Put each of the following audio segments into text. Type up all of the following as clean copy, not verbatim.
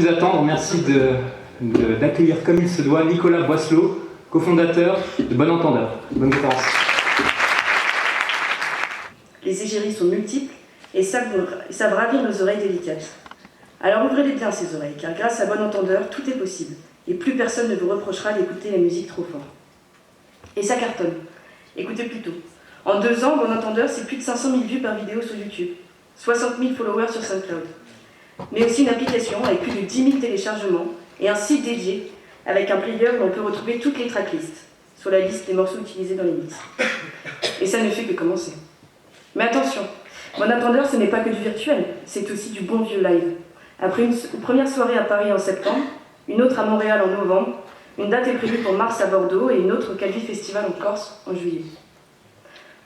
plus attendre, merci d'accueillir comme il se doit Nicolas Boisselot, cofondateur de Bon Entendeur. Bonne conférence. Les égéries sont multiples et savent ravir nos oreilles délicates. Alors ouvrez-les bien ces oreilles, car grâce à Bon Entendeur, tout est possible, et plus personne ne vous reprochera d'écouter la musique trop fort. Et ça cartonne. Écoutez plutôt. En 2 ans, Bon Entendeur, c'est plus de 500 000 vues par vidéo sur YouTube, 60 000 followers sur SoundCloud, mais aussi une application avec plus de 10 000 téléchargements et un site dédié avec un player où on peut retrouver toutes les tracklists sur la liste des morceaux utilisés dans les mix. Et ça ne fait que commencer. Mais attention, Bon Entendeur, ce n'est pas que du virtuel, c'est aussi du bon vieux live. Après une première soirée à Paris en septembre, une autre à Montréal en novembre, une date est prévue pour mars à Bordeaux et une autre au Calvi Festival en Corse en juillet.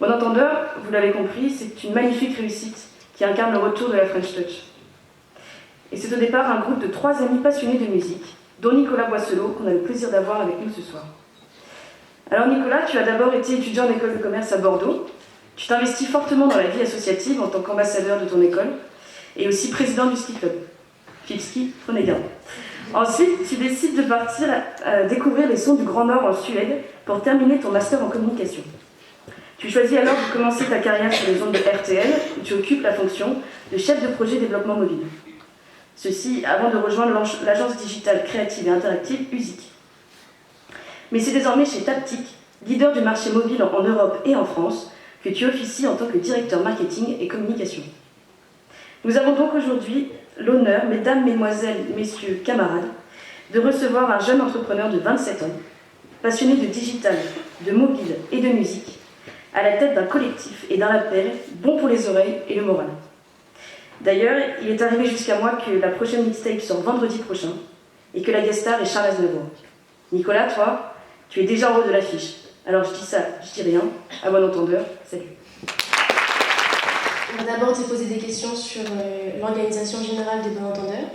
Bon Entendeur, vous l'avez compris, c'est une magnifique réussite qui incarne le retour de la French Touch. Et c'est au départ un groupe de 3 amis passionnés de musique, dont Nicolas Boisselot, qu'on a le plaisir d'avoir avec nous ce soir. Alors Nicolas, tu as d'abord été étudiant en école de commerce à Bordeaux, tu t'investis fortement dans la vie associative en tant qu'ambassadeur de ton école, et aussi président du ski club, Fipski Onega. Ensuite, tu décides de partir découvrir les sons du Grand Nord en Suède pour terminer ton master en communication. Tu choisis alors de commencer ta carrière sur les ondes de RTL, où tu occupes la fonction de chef de projet développement mobile. Ceci avant de rejoindre l'agence digitale créative et interactive USIC. Mais c'est désormais chez Taptic, leader du marché mobile en Europe et en France, que tu officies en tant que directeur marketing et communication. Nous avons donc aujourd'hui l'honneur, mesdames, mesdemoiselles, messieurs, camarades, de recevoir un jeune entrepreneur de 27 ans, passionné de digital, de mobile et de musique, à la tête d'un collectif et d'un label bon pour les oreilles et le moral. D'ailleurs, il est arrivé jusqu'à moi que la prochaine mixtape sort vendredi prochain et que la guest star est Charles Aznavour. Nicolas, toi, tu es déjà en haut de l'affiche. Alors je dis ça, je dis rien. À bon entendeur, salut. On va d'abord te poser des questions sur l'organisation générale des Bon Entendeurs.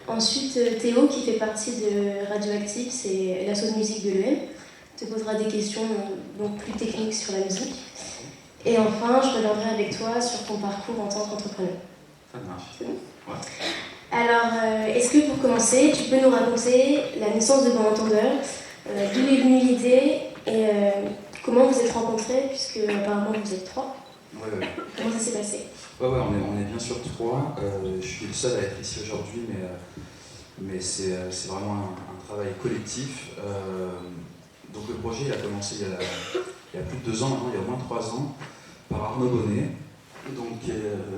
Ensuite, Théo, qui fait partie de Radioactive, c'est l'asso de musique de l'EM, te posera des questions donc plus techniques sur la musique. Et enfin, je reviendrai avec toi sur ton parcours en tant qu'entrepreneur. Ça marche. C'est bon ? Ouais. Alors, est-ce que pour commencer, tu peux nous raconter la naissance de Bon Entendeur, d'où est venue l'idée et comment vous êtes rencontrés, puisque apparemment vous êtes 3. Ouais. Comment ça s'est passé ? Ouais, on est bien sûr 3. Je suis le seul à être ici aujourd'hui, mais c'est vraiment un travail collectif. Donc le projet il a commencé il y a plus de 2 ans maintenant, il y a au moins 3 ans, par Arnaud Bonnet, donc,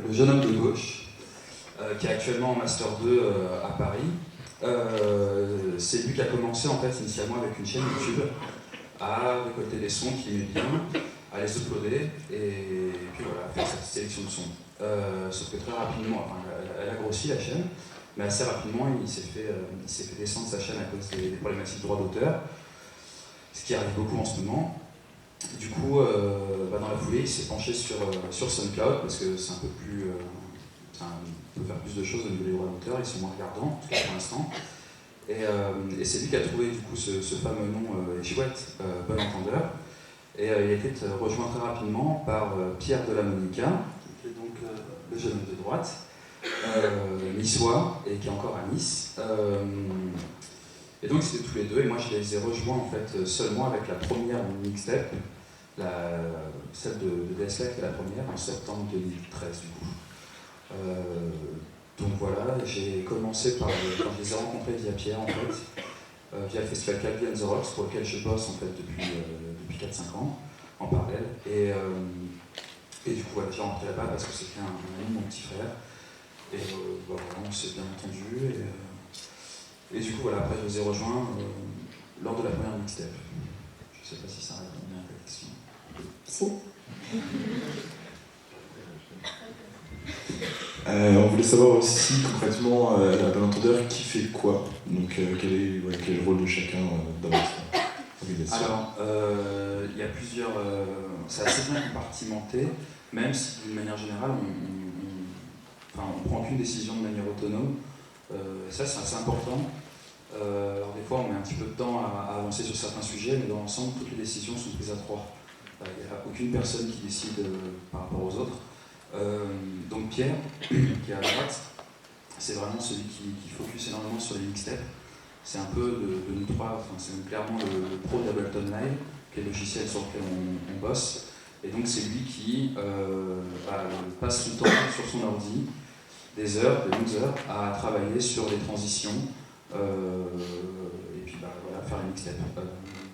le jeune homme de gauche, qui est actuellement en Master 2 à Paris. C'est lui qui a commencé en fait initialement avec une chaîne YouTube à récolter des sons qu'il aimait bien, à les uploader et puis voilà, faire cette sélection de sons. Sauf que très rapidement, elle a grossi la chaîne, mais assez rapidement il s'est fait descendre sa chaîne à cause des problématiques de droit d'auteur, ce qui arrive beaucoup en ce moment. Du coup, dans la foulée, il s'est penché sur SoundCloud parce que c'est un peu plus, on peut faire plus de choses au niveau des droits d'auteur, ils sont moins regardants, en tout cas pour l'instant. Et c'est lui qui a trouvé du coup ce fameux nom chouette, Bon Entendeur. Et il a été rejoint très rapidement par Pierre de la Monica, qui est donc le jeune homme de droite, niçois, et qui est encore à Nice. Et donc c'était tous les deux, et moi je les ai rejoints en fait seulement avec la première mixtape, celle de DSLF, la première, en septembre 2013 du coup. Donc voilà, j'ai commencé quand je les ai rencontrés via Pierre en fait, via le festival Calvi and the Rocks pour lequel je bosse en fait depuis 4-5 ans en parallèle. Et du coup voilà, j'ai rentré là-bas parce que c'était un ami de mon petit frère. Et voilà, on s'est bien entendu. Et du coup voilà, après je les ai rejoints lors de la première mixtape. Je sais pas si ça répond bien à ta question. Si. On voulait savoir aussi concrètement à Bon Entendeur qui fait quoi, donc quel est le rôle de chacun dans votre organisation. Alors, il y a plusieurs. C'est assez bien compartimenté, même si d'une manière générale on prend aucune décision de manière autonome. Ça c'est assez important. Alors des fois on met un petit peu de temps à avancer sur certains sujets, mais dans l'ensemble toutes les décisions sont prises à 3. Il n'y a aucune personne qui décide par rapport aux autres. Donc Pierre, qui est à droite, c'est vraiment celui qui focus énormément sur les mixtapes. C'est un peu de nous trois, enfin, c'est clairement le pro d'Ableton Live, qui est le logiciel sur lequel on bosse. Et donc c'est lui qui passe son temps sur son ordi, des heures, des longues heures, à travailler sur les transitions, et puis voilà, faire les mixtapes.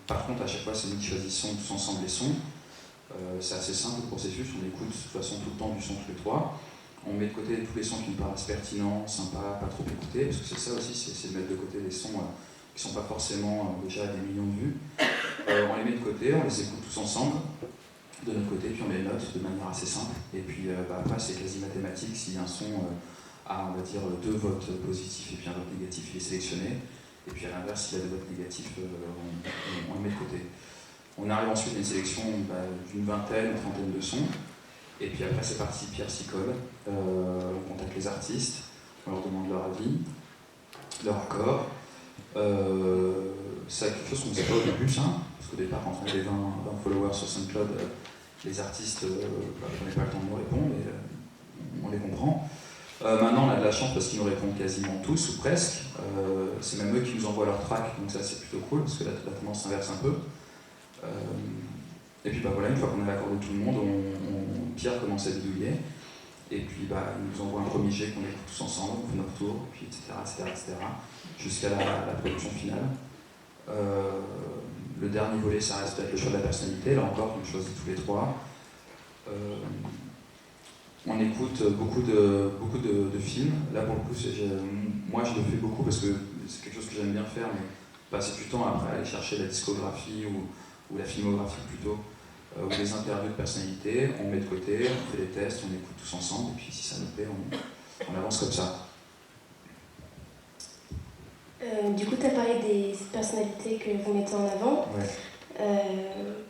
Par contre, à chaque fois, c'est nous qui choisissons tous ensemble les sons. C'est assez simple le processus, on écoute de toute façon tout le temps du son tous les trois. On met de côté tous les sons qui nous paraissent pertinents, sympas, pas trop écoutés, parce que c'est ça aussi, c'est de mettre de côté des sons qui ne sont pas forcément déjà à des millions de vues. On les met de côté, on les écoute tous ensemble, de notre côté, puis on les note de manière assez simple. Et puis après, c'est quasi mathématique. Si un son a, on va dire, 2 votes positifs et puis un vote négatif, il est sélectionné. Et puis à l'inverse, s'il y a 2 votes négatifs, on les met de côté. On arrive ensuite à une sélection d'une vingtaine, une trentaine de sons. Et puis après, c'est parti, Pierre s'y colle. On contacte les artistes, on leur demande leur avis, leur accord. C'est quelque chose qu'on ne faisait pas au début, ça, parce qu'au départ, quand on avait 20 followers sur SoundCloud, les artistes prenaient pas le temps de nous répondre, et on les comprend. Maintenant, on a de la chance parce qu'ils nous répondent quasiment tous, ou presque. C'est même eux qui nous envoient leur track, donc ça c'est plutôt cool, parce que la tendance s'inverse un peu. Et puis voilà, une fois qu'on a l'accord de tout le monde, Pierre commence à bidouiller, et puis il nous envoie un premier jet qu'on écoute tous ensemble, on fait notre tour, puis etc. Jusqu'à la production finale. Le dernier volet, ça reste peut-être le choix de la personnalité, là encore, on choisit tous les trois. On écoute beaucoup de films. Là, pour le coup, moi je le fais beaucoup parce que c'est quelque chose que j'aime bien faire, mais passer du temps après aller chercher la discographie ou la filmographie plutôt, ou des interviews de personnalités, on met de côté, on fait des tests, on écoute tous ensemble, et puis si ça nous plaît, on avance comme ça. Du coup, tu as parlé des personnalités que vous mettez en avant. Ouais.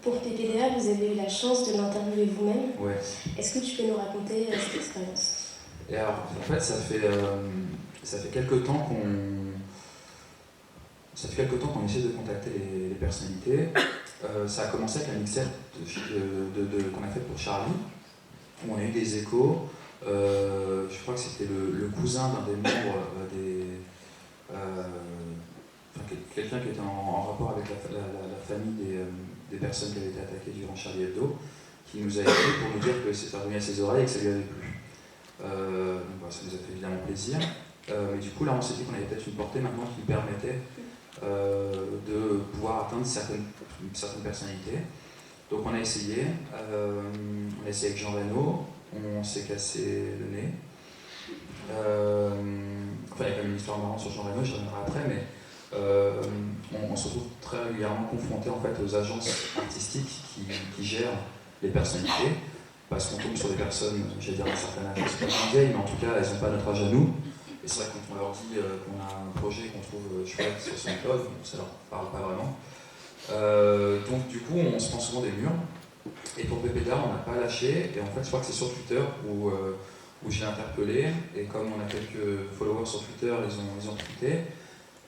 Pour PPDA, vous avez eu la chance de l'interviewer vous-même. Ouais. Est-ce que tu peux nous raconter cette expérience? Et alors, en fait, ça fait quelques temps qu'on essaie de contacter les personnalités. Ça a commencé avec la mixtape qu'on a faite pour Charlie, où on a eu des échos. Je crois que c'était le cousin d'un des membres quelqu'un qui était en rapport avec la famille des personnes qui avaient été attaquées durant Charlie Hebdo, qui nous a écrit pour nous dire que c'était revenu à ses oreilles et que ça lui avait plu. Donc, ça nous a fait évidemment plaisir. Mais du coup, là, on s'est dit qu'on avait peut-être une portée maintenant qui permettait de pouvoir atteindre certaines personnalités. Donc on a essayé. On a essayé avec Jean Reno, on s'est cassé le nez. Enfin, il y a quand même une histoire marrante sur Jean Reno, j'y reviendrai après, mais on se retrouve très régulièrement confronté en fait, aux agences artistiques qui gèrent les personnalités, parce qu'on tombe sur des personnes, j'allais dire d'un certain âge, c'est pas une vieille, mais en tout cas, elles n'ont pas notre âge à nous. Et c'est vrai que quand on leur dit qu'on a un projet qu'on trouve chouette sur SoundCloud, ça leur parle pas vraiment. Donc du coup, on se prend souvent des murs. Et pour PPDA, on n'a pas lâché. Et en fait, je crois que c'est sur Twitter où je l'ai interpellé. Et comme on a quelques followers sur Twitter, ils ont tweeté.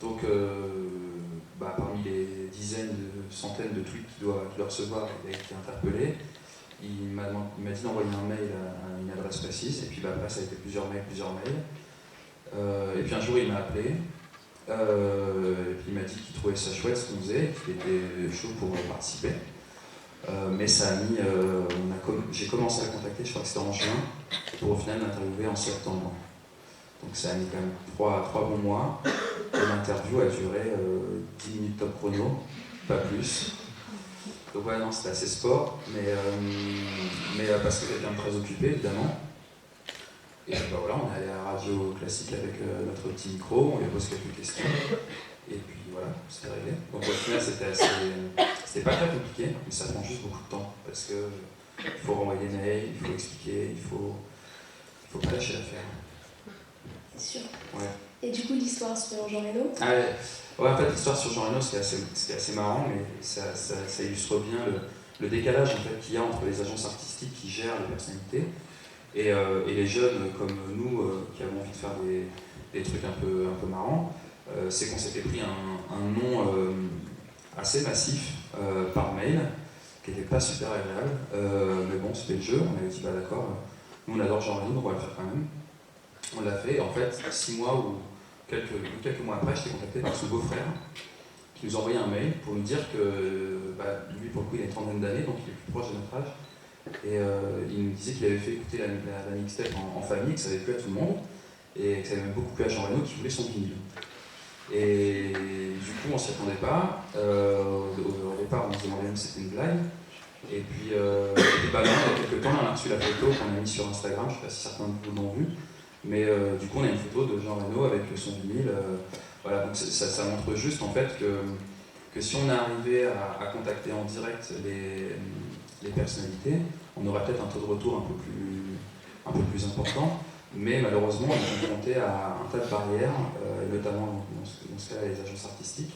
Donc, parmi les dizaines de centaines de tweets qu'il doit recevoir, il a été interpellé. Il m'a dit d'envoyer un mail à une adresse précise. Et puis après, ça a été plusieurs mails. Et puis un jour, il m'a appelé. Et puis il m'a dit qu'il trouvait ça chouette ce qu'on faisait, qu'il était chaud pour participer. Mais ça a mis. J'ai commencé à le contacter, je crois que c'était en juin, pour au final l'interviewer en septembre. Donc ça a mis quand même 3 bons mois. Et l'interview a duré 10 minutes top chrono, pas plus. Donc ouais, non, c'était assez sport, mais parce que j'étais très occupé, évidemment. Et voilà, on est allé à la radio classique avec notre petit micro, on lui a posé quelques questions, et puis voilà, c'était réglé. Donc au final, c'était pas très compliqué, mais ça prend juste beaucoup de temps, parce que il faut renvoyer des mails, il faut expliquer, il faut pas lâcher l'affaire. C'est sûr. Ouais. Et du coup, l'histoire sur Jean Reno? Ouais, en fait, l'histoire sur Jean Reno, c'était assez marrant, mais ça illustre bien le décalage en fait, qu'il y a entre les agences artistiques qui gèrent les personnalités et les jeunes comme nous qui avons envie de faire des trucs un peu marrants. C'est qu'on s'était pris un nom assez massif par mail, qui n'était pas super agréable, mais bon, c'était le jeu. On avait dit, d'accord, nous on adore Jean Reno, donc on va le faire quand même. On on l'a fait. Et en fait, 6 mois ou quelques mois après, j'étais contacté par son beau-frère qui nous envoyait un mail pour nous dire que lui, pour le coup, il a une trentaine d'années, donc il est plus proche de notre âge. Et il nous disait qu'il avait fait écouter la mixtape en famille, que ça avait plu à tout le monde, et que ça avait même beaucoup plu à Jean Reno qui voulait son vinyle. Et du coup, on s'y attendait pas. Au départ, on se demandait même si c'était une blague. Et puis, non, il y a quelques temps, on a reçu la photo qu'on a mise sur Instagram, je ne sais pas si certains de vous l'ont vu. Mais du coup, on a une photo de Jean Reno avec son vinyle. Voilà, donc ça montre juste en fait que si on est arrivé à contacter en direct les personnalités, on aurait peut-être un taux de retour un peu plus important, mais malheureusement on est confronté à un tas de barrières, et notamment dans ce cas les agences artistiques,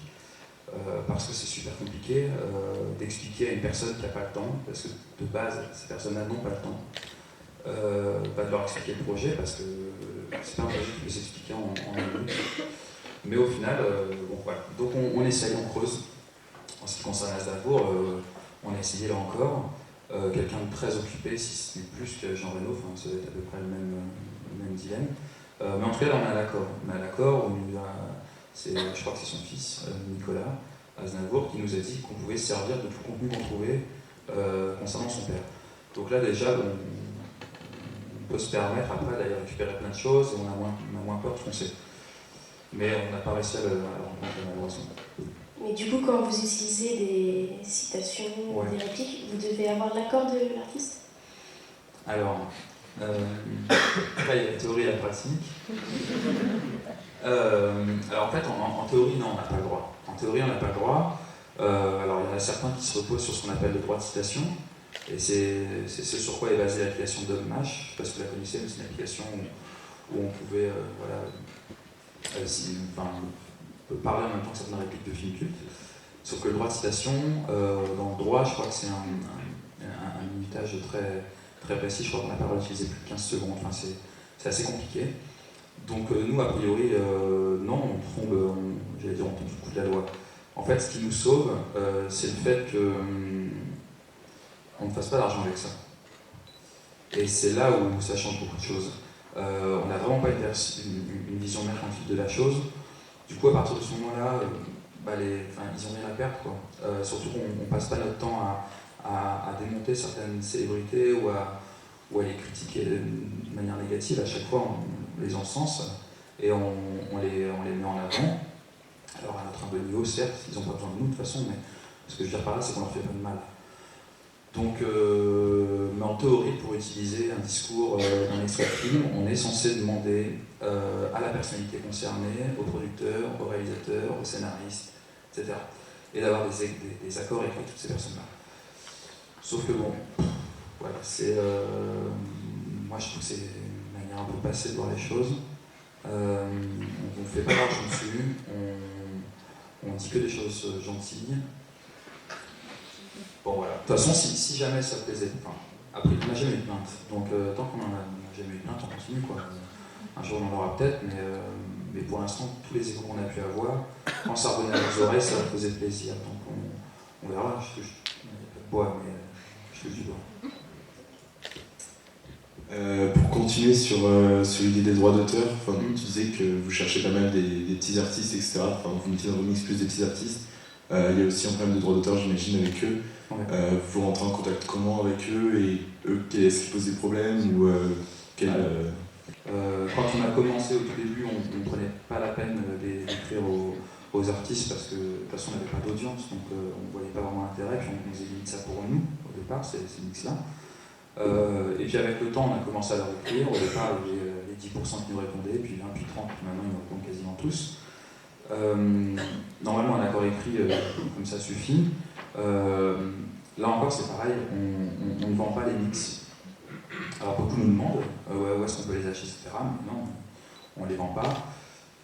parce que c'est super compliqué d'expliquer à une personne qui n'a pas le temps, parce que de base ces personnes-là n'ont pas le temps, de leur expliquer le projet, parce que c'est pas un projet qui peut s'expliquer en une minute. Mais au final, bon, voilà. Donc on essaye, on creuse. En ce qui concerne Aznavour, on a essayé là encore. Quelqu'un de très occupé, si ce n'est plus que Jean Reno, enfin, ça doit être à peu près le même dilemme. Mais en tout cas, là, on a l'accord. On a l'accord, je crois que c'est son fils, Nicolas Aznavour, qui nous a dit qu'on pouvait se servir de tout le contenu qu'on trouvait concernant son père. Donc là, déjà, on peut se permettre après d'aller récupérer plein de choses et on a moins peur de foncer. Mais on n'a pas réussi à le rencontrer malheureusement. Mais du coup, quand vous utilisez des citations, des répliques, vous devez avoir l'accord de l'artiste? Alors, là, il y a la théorie et la pratique. Alors en fait, en théorie, non, on n'a pas le droit. En théorie, on n'a pas le droit. Alors il y en a certains qui se reposent sur ce qu'on appelle le droit de citation. Et c'est ce sur quoi est basée l'application Dogmash. Je ne sais pas si vous la connaissez, mais c'est une application où on pouvait on peut parler en même temps que certaines répliques de films cultes. Sauf que le droit de citation, dans le droit, je crois que c'est un minutage très, très précis. Je crois qu'on n'a pas le droit d'utiliser plus de 15 secondes. Enfin, c'est assez compliqué. Donc nous, a priori, non, on tombe sous le coup de la loi. En fait, ce qui nous sauve, c'est le fait qu'on ne fasse pas d'argent avec ça. Et c'est là où ça change beaucoup de choses. On n'a vraiment pas une vision mercantile de la chose. Du coup, à partir de ce moment-là, ils n'ont rien à perdre, quoi. Surtout qu'on ne passe pas notre temps à démonter certaines célébrités ou à les critiquer de manière négative. À chaque fois, on les encense et on les met en avant. Alors, à notre humble niveau, certes, ils n'ont pas besoin de nous de toute façon, mais ce que je veux dire par là, c'est qu'on leur fait pas de mal. Donc, mais en théorie, pour utiliser un discours d'un extrait de film, on est censé demander à la personnalité concernée, au producteur, au réalisateur, au scénariste, etc. Et d'avoir des accords avec toutes ces personnes-là. Sauf que bon, voilà, moi je trouve que c'est une manière un peu passée de voir les choses. On ne fait pas d'argent dessus, on dit que des choses gentilles. Bon voilà, de toute façon, si jamais ça plaisait, après on n'a jamais eu de plainte, donc tant qu'on n'a jamais eu de plainte, on continue quoi. Un jour on en aura peut-être, mais pour l'instant, tous les échos qu'on a pu avoir, quand ça revenait à nos oreilles, ça faisait plaisir, donc on verra, il n'y a pas de bois, mais je touche du bois. Pour continuer sur l'idée des droits d'auteur, tu disais que vous cherchez pas mal des petits artistes, etc. Vous mettez dans vos mix plus des petits artistes. Il y a aussi un problème de droits d'auteur, j'imagine, avec eux. Ouais. Vous rentrez en contact comment avec eux et eux, est-ce qu'ils posent des problèmes ou Quand on a commencé au tout début, on ne prenait pas la peine d'écrire aux artistes parce que de toute façon on n'avait pas d'audience, donc on ne voyait pas vraiment l'intérêt, puis on faisait limite ça pour nous au départ, ces mix-là. Et puis avec le temps, on a commencé à leur écrire. Au départ, il y avait les 10% qui nous répondaient, puis 20, puis 30, puis maintenant ils nous répondent quasiment tous. Normalement, un accord écrit, comme ça suffit. Là encore, c'est pareil, on ne vend pas les mix. Alors beaucoup nous demandent où est-ce qu'on peut les acheter, etc. Mais non, on ne les vend pas.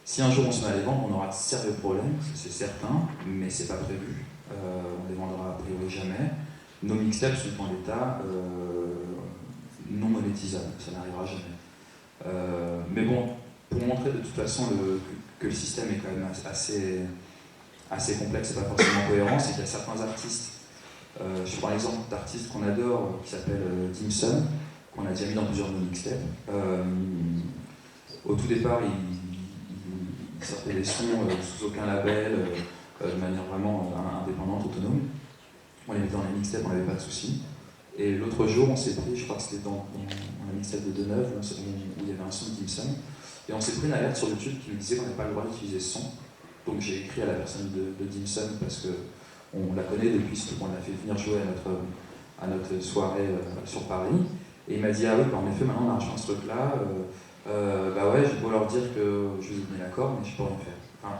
Si un jour on se met à les vendre, on aura de sérieux problèmes, c'est certain, mais c'est pas prévu. On les vendra a priori jamais. Nos mixtapes sont en l'état non monétisables, ça n'arrivera jamais. Mais bon, pour montrer de toute façon que le système est quand même assez complexe et pas forcément cohérent, c'est qu'il y a certains artistes, je prends l'exemple d'artistes qu'on adore, qui s'appelle Dimson, qu'on a déjà mis dans plusieurs de nos mixtapes. Au tout départ, il sortait des sons sous aucun label, de manière vraiment indépendante, autonome. On les mettait dans les mixtapes, on n'avait pas de soucis. Et l'autre jour, on s'est pris, je crois que c'était dans un mixtape de Deneuve, où il y avait un son de Gibson, et on s'est pris une alerte sur YouTube qui nous disait qu'on n'avait pas le droit d'utiliser ce son. Donc j'ai écrit à la personne de Gibson parce qu'on la connaît depuis, on l'a fait venir jouer à notre soirée sur Paris. Et il m'a dit, ah oui, bah en effet, maintenant on a rejoint ce truc-là. Bah ouais, j'ai beau leur dire que je vous ai donné l'accord, mais je peux rien faire. Enfin,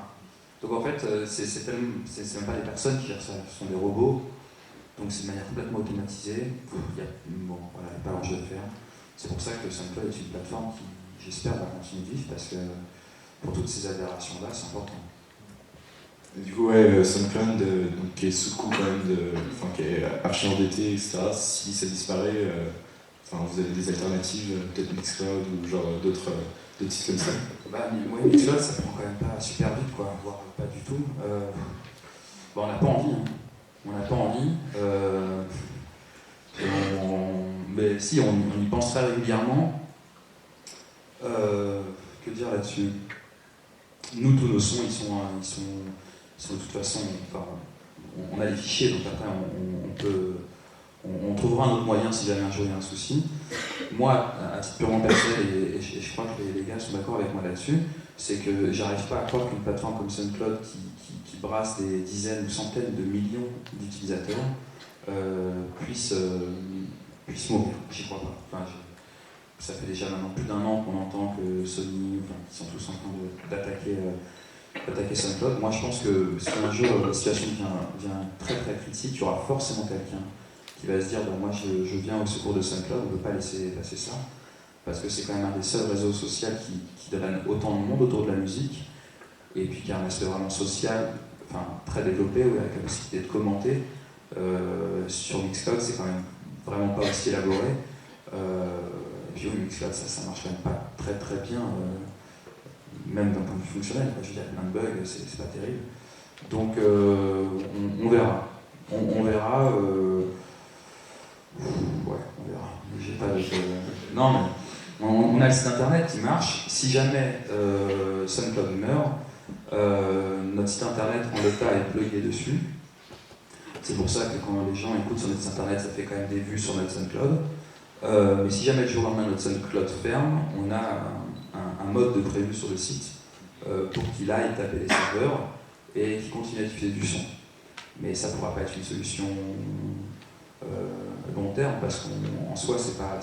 donc en fait, c'est même pas des personnes qui gèrent ça, ce sont des robots. Donc c'est de manière complètement automatisée. Il n'y a pas l'enjeu de faire. C'est pour ça que SoundCloud est une plateforme qui, j'espère, va continuer de vivre, parce que pour toutes ces aberrations-là, c'est important. Et du coup, ouais, SoundCloud, donc, qui est sous coup quand même, qui est archi endetté, etc. Si ça disparaît, vous avez des alternatives, peut-être Mixcloud ou genre d'autres sites comme ça? Ouais, Mixcloud, ça prend quand même pas super vite, quoi, voire pas du tout. On n'a pas envie, hein. On n'a pas envie. Mais si, on y pense très régulièrement. Que dire là-dessus? Nous, tous nos sons, ils sont de toute façon, on a les fichiers, donc après on trouvera un autre moyen si jamais un jour il y a un souci. Moi, à titre purement personnel, et je crois que les gars sont d'accord avec moi là-dessus, c'est que j'arrive pas à croire qu'une plateforme comme SoundCloud qui brasse des dizaines ou centaines de millions d'utilisateurs puisse mourir. J'y crois pas. Ça fait déjà maintenant plus d'un an qu'on entend que Sony, qu'ils sont tous en train d'attaquer SoundCloud. Moi, je pense que si un jour la situation devient très très critique, il y aura forcément quelqu'un qui va se dire moi je viens au secours de SoundCloud, on ne peut pas laisser passer ça, parce que c'est quand même un des seuls réseaux sociaux qui draine autant de monde autour de la musique, et puis qui a un aspect vraiment social, très développé, où il y a la capacité de commenter. Sur Mixcloud, c'est quand même vraiment pas aussi élaboré. Et puis oui, Mixcloud, ça marche quand même pas très très bien, même d'un point de vue fonctionnel. Je veux dire, il y a plein de bugs, c'est pas terrible. Donc on verra. On verra. Ouais, on verra. J'ai pas de. Non, mais on a le site internet qui marche. Si jamais SoundCloud meurt, notre site internet en l'état est plugué dessus. C'est pour ça que quand les gens écoutent sur notre site internet, ça fait quand même des vues sur notre SoundCloud. Mais si jamais le jour au lendemain notre SoundCloud ferme, on a un mode de prévu sur le site pour qu'il aille taper les serveurs et qu'il continue à diffuser du son. Mais ça ne pourra pas être une solution long terme, parce qu'en soi, c'est pas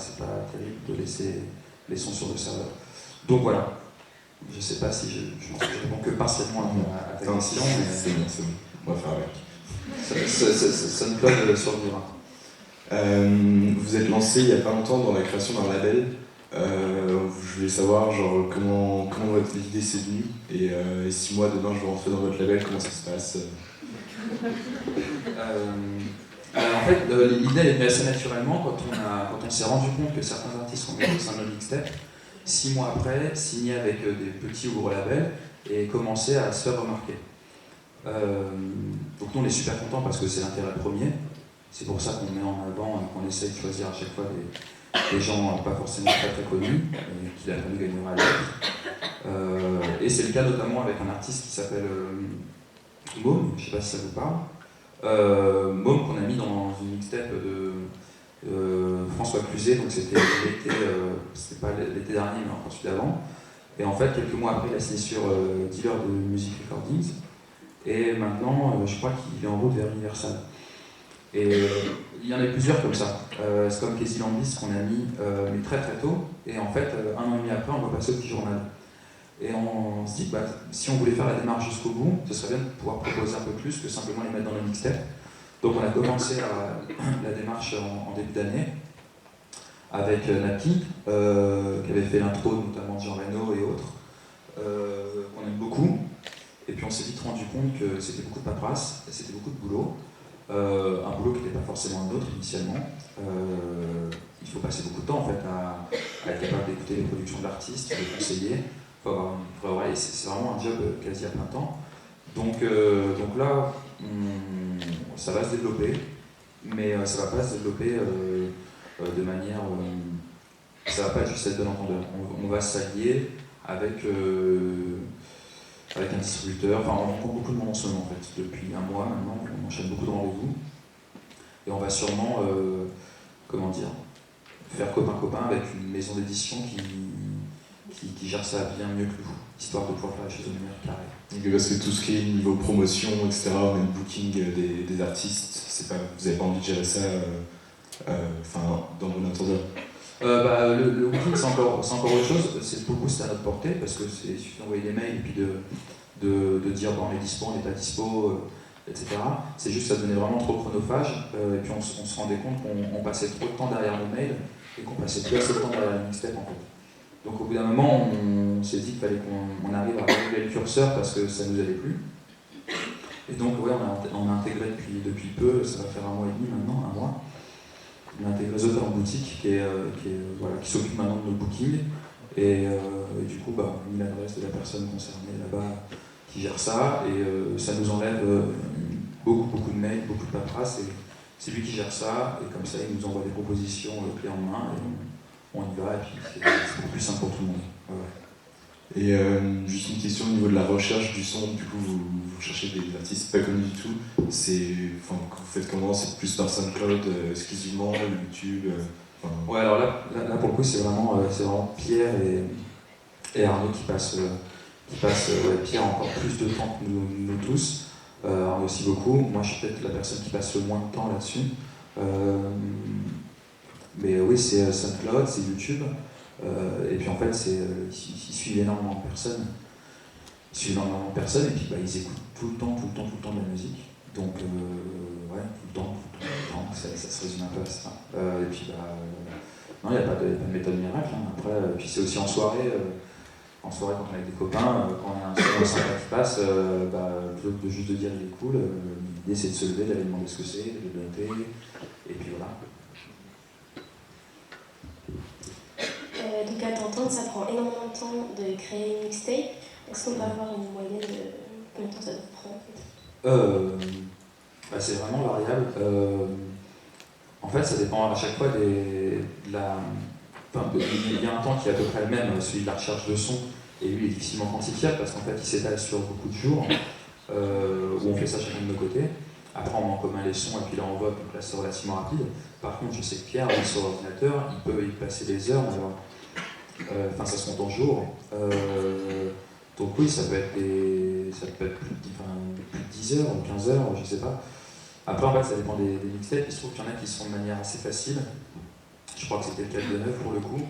terrible de laisser les sons sur le serveur. Donc voilà. Je ne sais pas si je réponds que partiellement à ta question. C'est bon. On va faire avec. SoundCloud survivra. Vous êtes lancé il n'y a pas longtemps dans la création d'un label. Je voulais savoir comment votre idée s'est venue, et si moi demain je veux rentrer dans votre label, comment ça se passe? En fait, l'idée est venue assez naturellement quand on s'est rendu compte que certains artistes ont mis au sein de nos mixtapes, 6 mois après, signaient avec des petits ou gros labels et commençaient à se faire remarquer. Donc nous on est super contents parce que c'est l'intérêt premier. C'est pour ça qu'on met en avant et qu'on essaye de choisir à chaque fois des gens pas forcément très très connus, et qui la famille gagnera à l'autre. Et c'est le cas notamment avec un artiste qui s'appelle Môme, je ne sais pas si ça vous parle. Môme qu'on a mis dans une mixtape de François Cluzet, donc c'était pas l'été dernier mais encore celui d'avant. Et en fait quelques mois après il a signé sur Dealer de Music Recordings, et maintenant je crois qu'il est en route vers Universal. Et il y en a plusieurs comme ça. C'est comme Casey Lambis qu'on a mis mais très très tôt, et en fait 1 an et demi après on va passer au petit journal. Et on se dit si on voulait faire la démarche jusqu'au bout, ce serait bien de pouvoir proposer un peu plus que simplement les mettre dans le mixtape. Donc on a commencé la démarche en début d'année avec Napi, qui avait fait l'intro notamment de Jean Reno et autres, qu'on aime beaucoup. Et puis on s'est vite rendu compte que c'était beaucoup de paperasse, c'était beaucoup de boulot. Un boulot qui n'était pas forcément le nôtre initialement. Il faut passer beaucoup de temps en fait à être capable d'écouter les productions de l'artiste, de les conseiller. C'est vraiment un job quasi à plein temps. Donc là, ça va se développer, mais ça va pas se développer de manière. Ça va pas être juste être bon entendeur. On va s'allier avec un distributeur. Enfin, on rencontre beaucoup de monde en ce moment en fait. Depuis un mois maintenant, on enchaîne beaucoup de rendez-vous. Et on va sûrement, faire copain-copain avec une maison d'édition qui gère ça bien mieux que nous, histoire de pouvoir faire les choses de manière carrée. Donc, parce que tout ce qui est niveau promotion, etc., même booking des artistes, c'est pas, vous n'avez pas envie de gérer ça dans vos entendeurs. Le booking, c'est encore autre chose. C'est à notre portée, parce que il suffit d'envoyer des mails et puis de dire on est dispo, on n'est pas dispo, etc. C'est juste que ça devenait vraiment trop chronophage, et puis on se rendait compte qu'on passait trop de temps derrière nos mails et qu'on passait plus assez de temps derrière la mixtape en fait. Donc au bout d'un moment, on s'est dit qu'il fallait qu'on arrive à régler le curseur parce que ça nous allait plus. Et donc ouais, on a intégré depuis peu, ça va faire 1 mois et demi maintenant, 1 mois. On a intégré Zotter en boutique qui s'occupe maintenant de nos bookings. Et du coup, on a mis l'adresse de la personne concernée là-bas qui gère ça. Et ça nous enlève beaucoup de mails, beaucoup de paperasse. Et c'est lui qui gère ça. Et comme ça, il nous envoie des propositions clés en main. Et on y va. Et puis c'est beaucoup plus simple pour tout le monde. Ouais. Et juste une question au niveau de la recherche du son, du coup vous cherchez des artistes pas connus du tout, vous faites comment? C'est plus par SoundCloud exclusivement, YouTube Ouais, alors là pour le coup c'est vraiment Pierre et Arnaud qui passent Pierre a encore plus de temps que nous tous, Arnaud aussi beaucoup, moi je suis peut-être la personne qui passe le moins de temps là-dessus, mais oui c'est SoundCloud, c'est YouTube. Et puis en fait, ils suivent énormément de personnes. Et puis ils écoutent tout le temps de la musique. Donc, tout le temps, ça se résume un peu à ça. Et puis, non, il n'y a pas de méthode miracle. Hein. Après, puis c'est aussi en soirée quand on est avec des copains, quand on a un son sympa qui passe, plutôt que juste de dire il est cool, l'idée c'est de se lever, d'aller demander ce que c'est, de le noter, et puis voilà. Donc à t'entendre, ça prend énormément de temps de créer une mixtape. Est-ce qu'on peut avoir une moyenne de combien de temps ça vous prend? C'est vraiment variable. En fait, ça dépend à chaque fois il y a un temps qui est à peu près le même, celui de la recherche de son, et lui il est difficilement quantifiable parce qu'en fait il s'étale sur beaucoup de jours, où on fait ça chacun de nos côtés. Après on met en commun les sons et puis là on vote, donc là c'est relativement rapide. Par contre je sais que Pierre, sur l'ordinateur, il peut y passer des heures, ça se compte en jours. Donc oui, ça peut être plus de 10 heures ou 15 heures, je sais pas. Après en fait ça dépend des mixtapes, il se trouve qu'il y en a qui se font de manière assez facile. Je crois que c'était le cas de 9 pour le coup,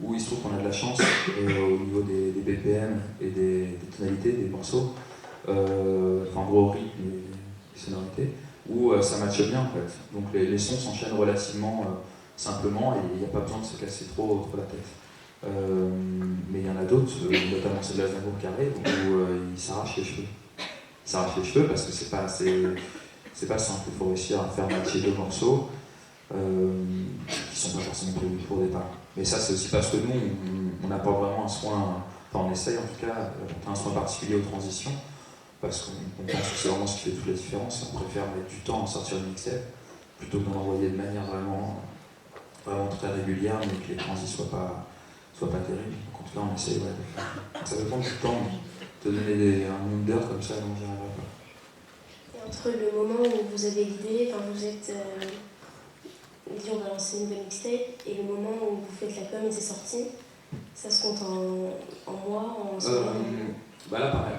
où il se trouve qu'on a de la chance au niveau des BPM et des tonalités des morceaux, en gros rythme et sonorités, où ça matche bien en fait. Donc les sons s'enchaînent relativement simplement et il n'y a pas besoin de se casser trop la tête. Mais il y en a d'autres, notamment celle de l'Aznavour Carré, où il s'arrache les cheveux. Il s'arrache les cheveux parce que c'est pas simple, il faut réussir à faire matcher 2 morceaux qui sont pas forcément prévus pour au départ. Mais ça c'est aussi parce que nous on apporte vraiment un soin, on essaye en tout cas d'apporter un soin particulier aux transitions, parce qu'on pense que c'est vraiment ce qui fait toute la différence. On préfère mettre du temps à sortir une mixtape plutôt que d'en envoyer de manière vraiment très régulière, mais que les transitions soient pas terribles. Donc en tout cas on essaye de faire. Ça dépend du temps, de donner un nombre d'heures comme ça, non j'y arriverai pas. Et entre le moment où vous avez l'idée, quand vous êtes dit on va lancer une nouvelle mixtape, et le moment où vous faites la com et c'est sorti, ça se compte en mois, en semaines? Là pareil,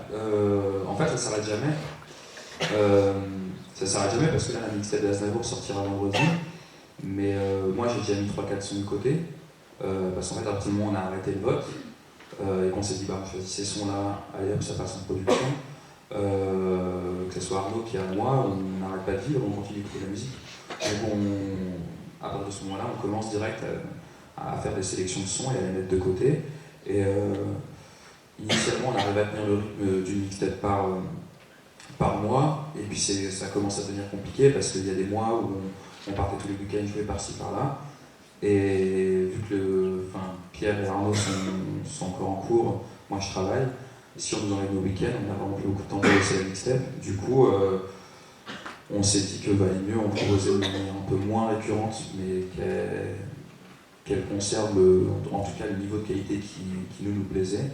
en fait ça s'arrête jamais. Ça s'arrête jamais parce que là la mixtape d'Aznavour sortira vendredi, mais moi j'ai déjà mis 3-4 sons de côté, parce qu'en fait à partir du moment où on a arrêté le vote, et qu'on s'est dit on choisit ces sons là, allez hop ça passe en production, que ce soit Arnaud, Pierre et moi, on n'arrête pas de vivre, on continue d'écouter la musique. Donc à partir de ce moment là on commence direct à faire des sélections de sons et à les mettre de côté. Et initialement, on arrivait à tenir le rythme d'une mixtape par mois, et puis ça commence à devenir compliqué parce qu'il y a des mois où on partait tous les week-ends jouer par-ci par-là. Et vu que Pierre et Arnaud sont encore en cours, moi je travaille. Et si on nous enlève nos week-ends, on n'a vraiment plus beaucoup de temps pour laisser la mixtape. Du coup, on s'est dit que valait mieux en proposer de manière un peu moins récurrente, mais qu'elle conserve en tout cas le niveau de qualité qui nous plaisait.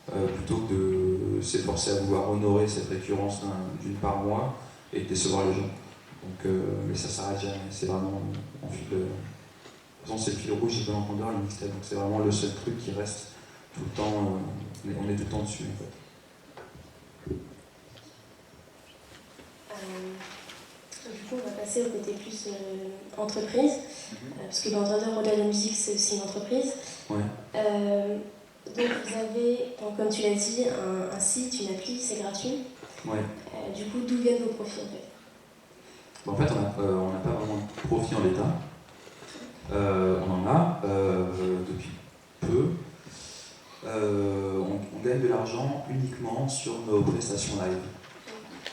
plutôt que de s'efforcer à vouloir honorer cette récurrence d'une par mois et de décevoir les gens. Donc, mais ça s'arrête jamais, c'est vraiment en fil de... De toute façon, c'est le fil rouge du Bon Entendeur, le mixtape, donc c'est vraiment le seul truc qui reste tout le temps, on est tout le temps dessus en fait. Du coup, on va passer au côté plus entreprise, parce que Bon Entendeur, au-delà de la musique, c'est aussi une entreprise. Ouais. Donc vous avez, comme tu l'as dit, un site, une appli, c'est gratuit. Ouais. Du coup, d'où viennent vos profits en fait? Bon, en fait, on n'a pas vraiment de profit en l'état. On en a depuis peu. On gagne de l'argent uniquement sur nos prestations live,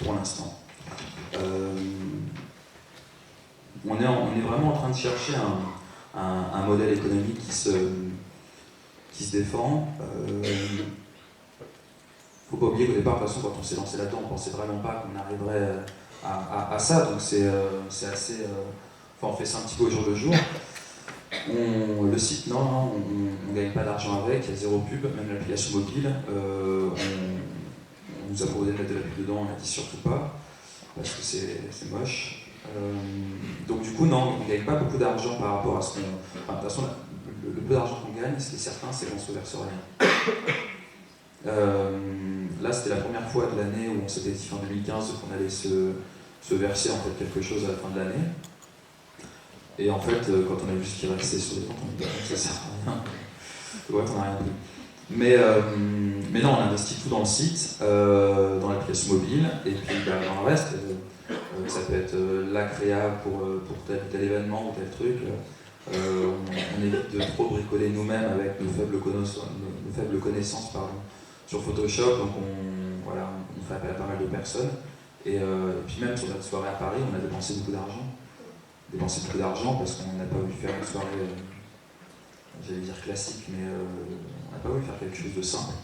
pour l'instant. On est vraiment en train de chercher un modèle économique qui se défend. Faut pas oublier qu'au départ, de toute façon, quand on s'est lancé là-dedans, on pensait vraiment pas qu'on arriverait à ça, donc c'est assez... Enfin, on fait ça un petit peu au jour le jour. Le site, non, on ne gagne pas d'argent avec, il y a zéro pub, même l'application mobile. On nous a proposé de mettre de la pub dedans, on a dit surtout pas, parce que c'est moche. Donc du coup, non, on ne gagne pas beaucoup d'argent par rapport à ce qu'on... Enfin, de toute façon, le peu d'argent qu'on gagne, ce qui est certain, c'est qu'on se verse rien. Là, c'était la première fois de l'année où on s'était dit fin 2015 qu'on allait se verser en fait quelque chose à la fin de l'année. Et en fait, quand on a vu ce qui restait sur les comptes, on a dit que ça sert à rien. Ouais, on n'a rien pris. Mais non, on investit tout dans le site, dans l'application mobile, et puis dans le reste, ça peut être la créa pour tel événement ou tel truc. On évite de trop bricoler nous-mêmes avec nos faibles connaissances sur Photoshop, donc on fait appel à pas mal de personnes. Et puis même sur notre soirée à Paris, on a dépensé beaucoup d'argent. Parce qu'on n'a pas voulu faire une soirée, j'allais dire classique, mais on n'a pas voulu faire quelque chose de simple.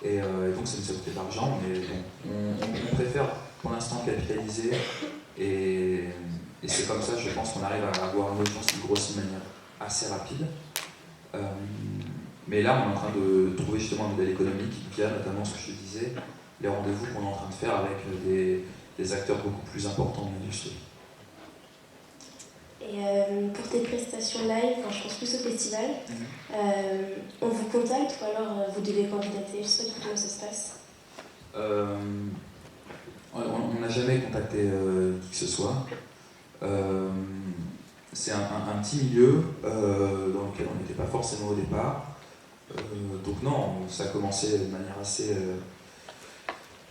Et donc ça nous a coûté de l'argent, mais bon, on préfère pour l'instant capitaliser, et c'est comme ça, je pense qu'on arrive à avoir une audience qui grossit de manière assez rapide. Mais là, on est en train de trouver justement un modèle économique via notamment ce que je disais, les rendez-vous qu'on est en train de faire avec des acteurs beaucoup plus importants de l'industrie. Et pour tes prestations live, je pense plus au festival, on vous contacte ou alors vous devez candidater? Je sais pas comment ça se passe. On n'a jamais contacté qui que ce soit. C'est un petit milieu dans lequel on n'était pas forcément au départ. Donc non, ça a commencé de manière assez...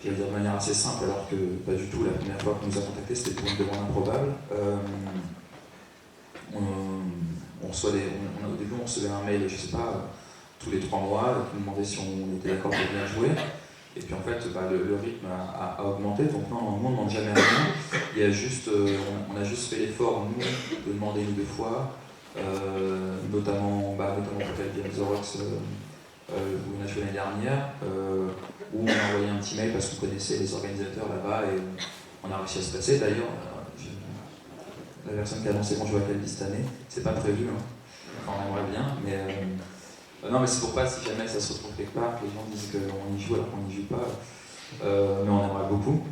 j'allais dire de manière assez simple, alors que pas du tout. La première fois qu'on nous a contactés, c'était pour une demande improbable. Au début, on recevait un mail, je sais pas, tous les 3 mois, qui nous demandait si on était d'accord pour venir jouer. Et puis en fait, le rythme a augmenté, donc non, on ne demande jamais rien. Il y a juste, on a juste fait l'effort, nous, de demander une ou deux fois, notamment pour le Xorox, où on a joué l'année dernière, où on a envoyé un petit mail parce qu'on connaissait les organisateurs là-bas et on a réussi à se passer. D'ailleurs, la personne qui a annoncé qu'on jouait à Calvi cette année, c'est pas prévu, hein. Enfin, on aimerait bien, mais non, mais c'est pour pas, si jamais ça se retrouve quelque part, que les gens disent qu'on y joue alors qu'on n'y joue pas, mais on aimerait beaucoup.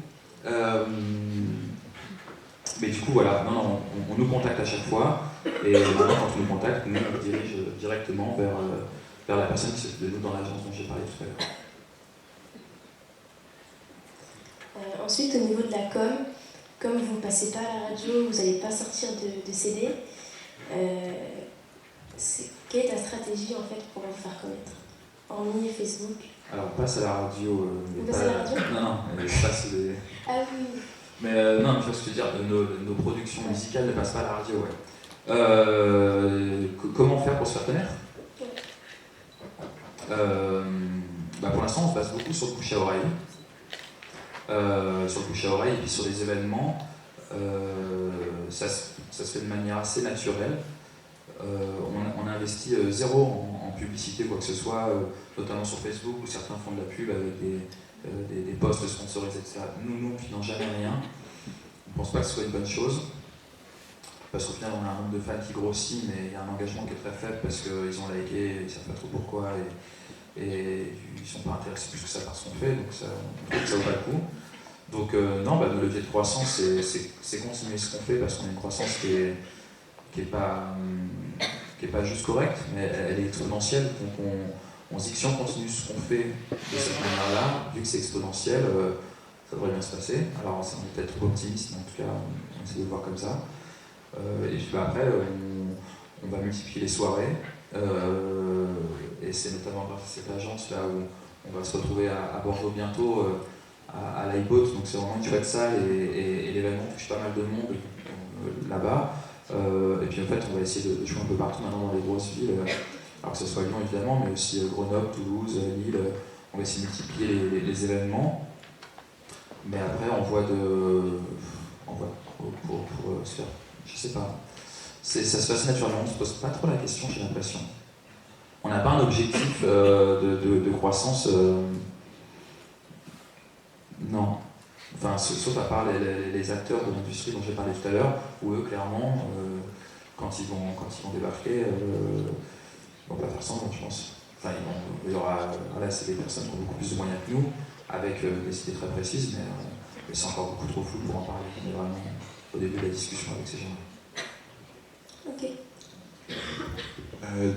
Mais du coup, voilà, non, on nous contacte à chaque fois, et maintenant, quand on nous contacte, nous, on dirige directement vers la personne qui s'occupe de nous dans l'agence dont j'ai parlé tout à l'heure. Ensuite, au niveau de la com, comme vous ne passez pas à la radio, vous n'allez pas sortir de CD, quelle est ta stratégie en fait pour vous faire connaître? Hormis Facebook? Alors, on passe à la radio. Vous passez à la radio? Non, je passe des... Ah oui. Mais non, je veux ce que je veux dire, nos productions musicales ne passent pas à la radio, ouais. Comment faire pour se faire connaître? Pour l'instant, on se base beaucoup sur le bouche à oreille. Et puis sur des événements, ça se fait de manière assez naturelle. On investit zéro en publicité, quoi que ce soit, notamment sur Facebook où certains font de la pub avec des posts sponsorisés, etc. Nous, on ne finance jamais rien. On ne pense pas que ce soit une bonne chose. Parce qu'au final, on a un nombre de fans qui grossit, mais il y a un engagement qui est très faible parce qu'ils ont liké, ils ne savent pas trop pourquoi. Et ils sont pas intéressés plus que ça par ce qu'on fait, donc ça, on trouve que ça vaut pas le coup. Donc non, le levier de croissance, c'est continuer ce qu'on fait parce qu'on a une croissance qui est pas juste correcte, mais elle est exponentielle. Donc on se dit que si on continue ce qu'on fait de cette manière-là, vu que c'est exponentiel, ça devrait bien se passer. Alors on est peut-être trop optimiste, mais en tout cas on essaie de le voir comme ça. Et puis après, on va multiplier les soirées, et c'est notamment grâce à cette agence là où on va se retrouver à Bordeaux bientôt, à l'iBoat, donc c'est vraiment une chouette salle et l'événement touche pas mal de monde là-bas. Et puis en fait, on va essayer de jouer un peu partout maintenant dans les grosses villes, alors que ce soit Lyon évidemment, mais aussi Grenoble, Toulouse, Lille. On va essayer de multiplier les événements, mais après on voit pour se faire, je sais pas, ça se passe naturellement, on se pose pas trop la question, j'ai l'impression. On n'a pas un objectif de croissance, non. Enfin, sauf à part les acteurs de l'industrie dont j'ai parlé tout à l'heure, où eux, clairement, quand ils vont débarquer, ils vont pas faire semblant, je pense. Enfin, il y aura, là, c'est des personnes qui ont beaucoup plus de moyens que nous, avec des idées très précises, mais c'est encore beaucoup trop flou pour en parler. On est vraiment au début de la discussion avec ces gens-là. Ok.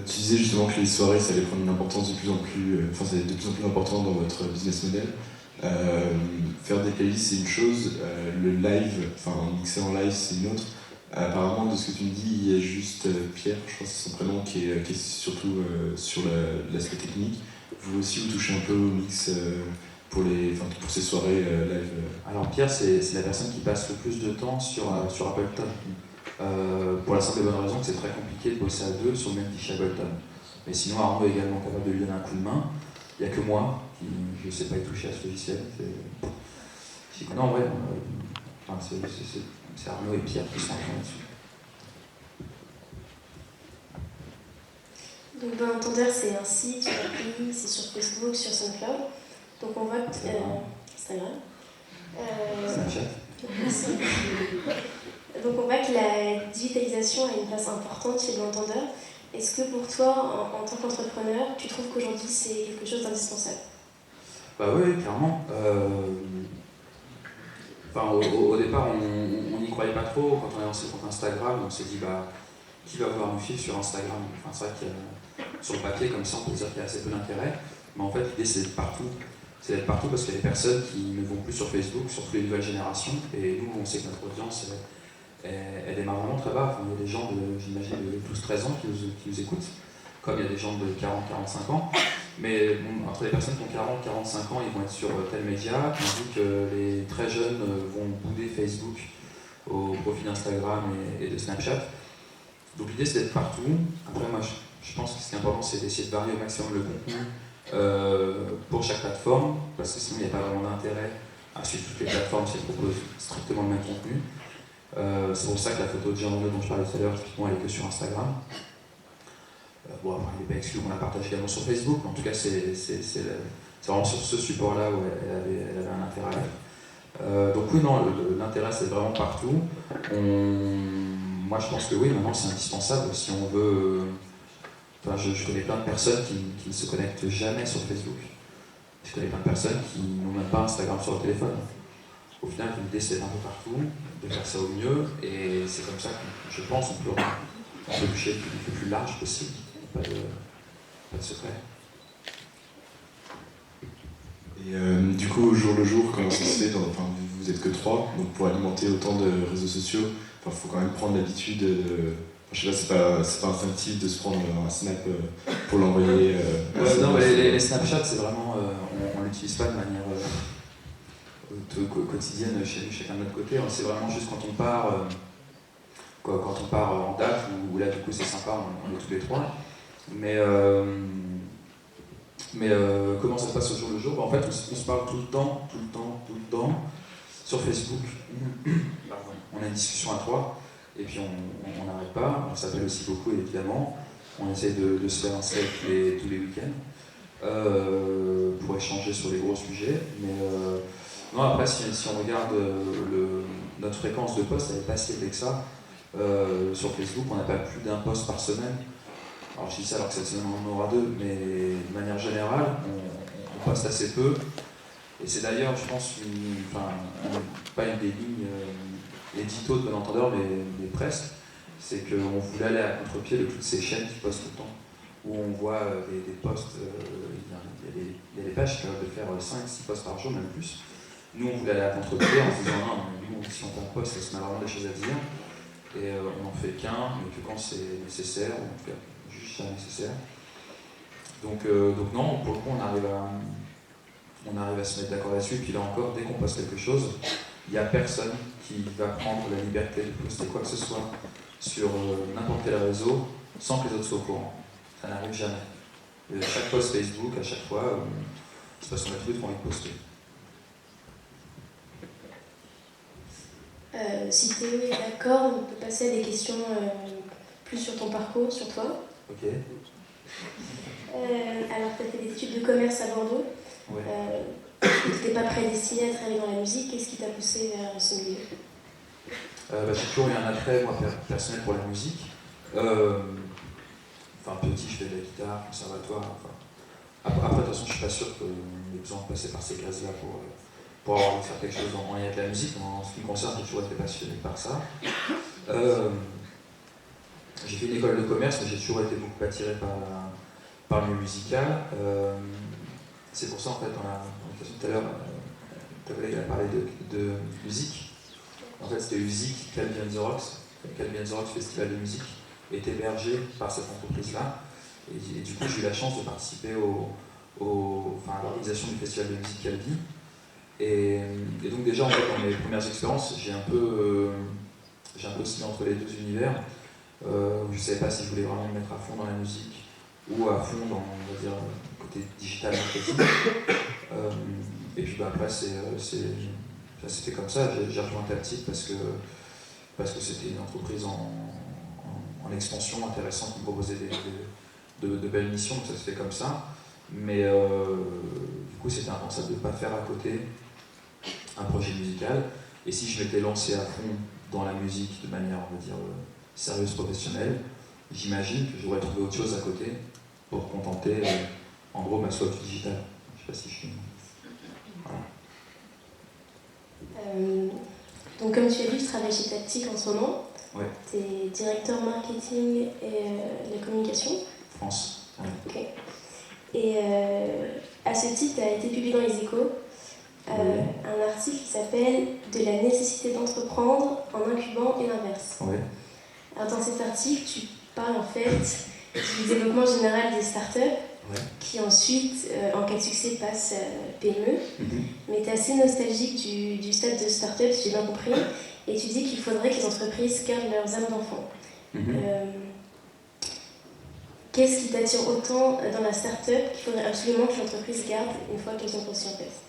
Tu disais justement que les soirées, ça allait prendre une importance de plus en plus, ça allait être de plus en plus important dans votre business model. Faire des playlists c'est une chose, le live, mixer en live c'est une autre. Apparemment de ce que tu me dis, il y a juste Pierre, je crois que c'est son prénom, qui est surtout sur l'aspect technique. Vous aussi vous touchez un peu au mix pour ces soirées live. Alors Pierre c'est la personne qui passe le plus de temps sur Ableton. Pour la simple et bonne raison que c'est très compliqué de bosser à deux sur le même fichier Ableton. Mais sinon Arnaud est également capable de lui donner un coup de main. Il n'y a que moi qui ne sais pas y toucher à ce logiciel. Non, ouais, c'est Arnaud et Pierre qui sont en train là-dessus. Donc Bon Entendeur, c'est un site, une appli, c'est sur Facebook, sur SoundCloud. Donc on voit que... Instagram. Snapchat. Donc on voit que la digitalisation a une place importante chez Bon Entendeur. Est-ce que pour toi, en tant qu'entrepreneur, tu trouves qu'aujourd'hui c'est quelque chose d'indispensable ? Bah oui, clairement. Au départ, on n'y croyait pas trop. Quand on a lancé le compte Instagram, on s'est dit, qui va voir nos fils sur Instagram ? C'est vrai que sur le papier, comme ça, on peut dire qu'il y a assez peu d'intérêt. Mais en fait, l'idée, c'est d'être partout. C'est d'être partout parce qu'il y a des personnes qui ne vont plus sur Facebook, surtout les nouvelles générations. Et nous, on sait que notre audience, elle démarre vraiment très bas. Il y a des gens j'imagine, de 12-13 ans qui nous écoutent, comme il y a des gens de 40-45 ans. Mais entre les personnes qui ont 40-45 ans, ils vont être sur tel média, tandis que les très jeunes vont bouder Facebook au profit d'Instagram et de Snapchat. Donc l'idée c'est d'être partout. Après moi je pense que ce qui est important c'est d'essayer de varier au maximum le contenu pour chaque plateforme, parce que sinon il n'y a pas vraiment d'intérêt à suivre toutes les plateformes si elles proposent strictement le même contenu. C'est pour ça que la photo de Jean dont je parlais tout à l'heure, typiquement elle est que sur Instagram. Bon, après, il n'est pas exclu qu'on la partage également sur Facebook, mais en tout cas, c'est vraiment sur ce support-là où elle avait un intérêt. Donc oui, non, l'intérêt, c'est vraiment partout. Moi, je pense que oui, maintenant, c'est indispensable si on veut... je connais plein de personnes qui ne se connectent jamais sur Facebook. Je connais plein de personnes qui n'ont même pas Instagram sur le téléphone. Au final, l'idée, c'est d'être un peu partout, de faire ça au mieux, et c'est comme ça que, je pense, on peut toucher le plus large possible. Pas de secret. Et du coup, au jour le jour, comment ça se fait vous êtes que 3, donc pour alimenter autant de réseaux sociaux, il faut quand même prendre l'habitude je sais pas, c'est pas instinctif de se prendre un snap pour l'envoyer. Non, mais les Snapchat, c'est vraiment, on l'utilise pas de manière quotidienne chez nous, chacun de notre côté. C'est vraiment juste quand on part en date, où là du coup c'est sympa, on est tous les 3. Mais comment ça se passe au jour le jour ? En fait, on se parle tout le temps, sur Facebook. On a une discussion à 3, et puis on n'arrête pas, on s'appelle aussi beaucoup évidemment. On essaie de se faire un Skype tous les week-ends pour échanger sur les gros sujets. Mais non, après, si on regarde notre fréquence de poste, elle n'est pas si élevée que ça. Sur Facebook, on n'a pas plus d'un post par semaine. Alors je dis ça alors que cette semaine on en aura 2, mais de manière générale, poste assez peu. Et c'est d'ailleurs, je pense, pas une des lignes édito de Bon Entendeur, mais presque. C'est qu'on voulait aller à contre-pied de toutes ces chaînes qui postent tout le temps, où on voit des posts, il y a des pages qui peuvent faire 5-6 posts par jour, même plus. Nous, on voulait aller à contre-pied en se disant, non, nous, si on fait un post, on a vraiment des choses à dire. Et on n'en fait qu'un, mais que quand c'est nécessaire, on fait juste ça nécessaire. Donc non, pour le coup, on arrive à se mettre d'accord là-dessus. Et puis là encore, dès qu'on poste quelque chose, il n'y a personne qui va prendre la liberté de poster quoi que ce soit sur n'importe quel réseau sans que les autres soient au courant. Ça n'arrive jamais. Et chaque post Facebook, à chaque fois, c'est parce qu'on a tous les trois envie de poster. Si Théo est d'accord, on peut passer à des questions plus sur ton parcours, sur toi. Ok. Alors, tu as fait des études de commerce à Bordeaux. Ouais. Tu n'étais pas prédestiné à travailler dans la musique. Qu'est-ce qui t'a poussé vers ce milieu? J'ai toujours eu un attrait, moi, personnel pour la musique. Petit, je fais de la guitare, conservatoire. Après, de toute façon, je suis pas sûr qu'on ait besoin de passer par ces cases-là pour avoir envie de faire quelque chose en lien avec la musique. En ce qui me concerne, j'ai toujours été passionné par ça. J'ai fait une école de commerce, mais j'ai toujours été beaucoup attiré par le milieu musical. C'est pour ça, en fait, dans la question tout à l'heure, ta collègue a parlé de musique. En fait, c'était USIC, Calvi and the Rocks. Calvi and the Rocks Festival de musique est hébergé par cette entreprise-là. Et du coup, j'ai eu la chance de participer à l'organisation du Festival de musique Calvi. Et donc déjà, en fait, dans mes premières expériences, j'ai un peu oscillé entre les deux univers. Je ne savais pas si je voulais vraiment me mettre à fond dans la musique ou à fond dans, on va dire, le côté digital marketing. Et puis après, ça s'est fait comme ça. J'ai rejoint Taptic parce que c'était une entreprise en expansion intéressante qui me proposait de belles missions, donc ça se fait comme ça. Mais du coup, c'était impensable de ne pas faire à côté un projet musical. Et si je m'étais lancé à fond dans la musique de manière, on va dire, sérieuse, professionnelle, j'imagine que j'aurais trouvé autre chose à côté pour contenter, en gros, ma soif digitale. Je ne sais pas si je suis... Voilà. Donc comme tu as dit, tu travailles chez Taptic en ce moment. Ouais. Tu es directeur marketing et la communication. France. Ouais. Ok. Et à ce titre, tu as été publié dans Les Échos un article qui s'appelle « De la nécessité d'entreprendre en incubant et l'inverse ». Ouais. Alors dans cet article, tu parles en fait du développement général des startups qui ensuite, en cas de succès, passent PME. Mais tu es assez nostalgique du stade de start-up, si j'ai bien compris, et tu dis qu'il faudrait que les entreprises gardent leurs âmes d'enfant. Qu'est-ce qui t'attire autant dans la start-up qu'il faudrait absolument que l'entreprise garde une fois qu'elles sont conçues en place?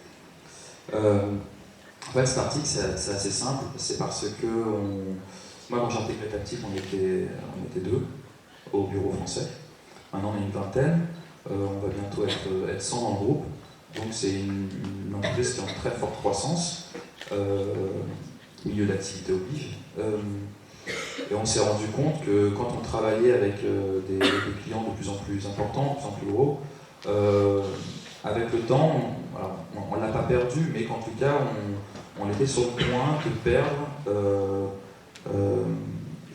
En fait, cet article, c'est assez simple. C'est parce que moi, quand j'ai intégré Taptic, on était 2 au bureau français. Maintenant, on est une vingtaine. On va bientôt être 100 dans le groupe. Donc c'est une entreprise qui est en très forte croissance, milieu d'activité oblige. Et on s'est rendu compte que quand on travaillait avec des clients de plus en plus importants, de plus en plus gros, avec le temps, on ne l'a pas perdu, mais qu'en tout cas, on était sur le point de perdre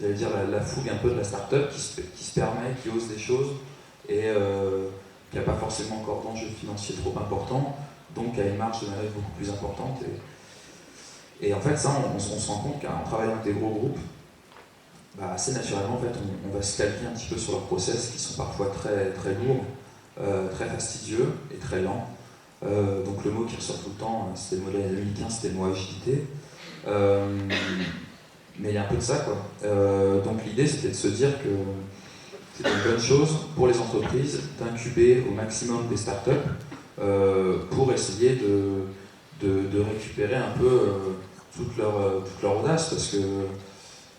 j'allais dire la fougue un peu de la start-up qui se permet, qui ose des choses et qui n'a pas forcément encore d'enjeux financiers trop importants, donc qui a une marge de manœuvre beaucoup plus importante. Et en fait, ça, on se rend compte qu'en travaillant avec des gros groupes, assez naturellement, en fait, on va se calquer un petit peu sur leurs process qui sont parfois très, très lourds, très fastidieux et très lents. Donc le mot qui ressort tout le temps, c'était le modèle 2015, c'était le mot agilité. Mais il y a un peu de ça, quoi. Donc l'idée, c'était de se dire que c'était une bonne chose pour les entreprises d'incuber au maximum des startups pour essayer de récupérer un peu toute leur audace,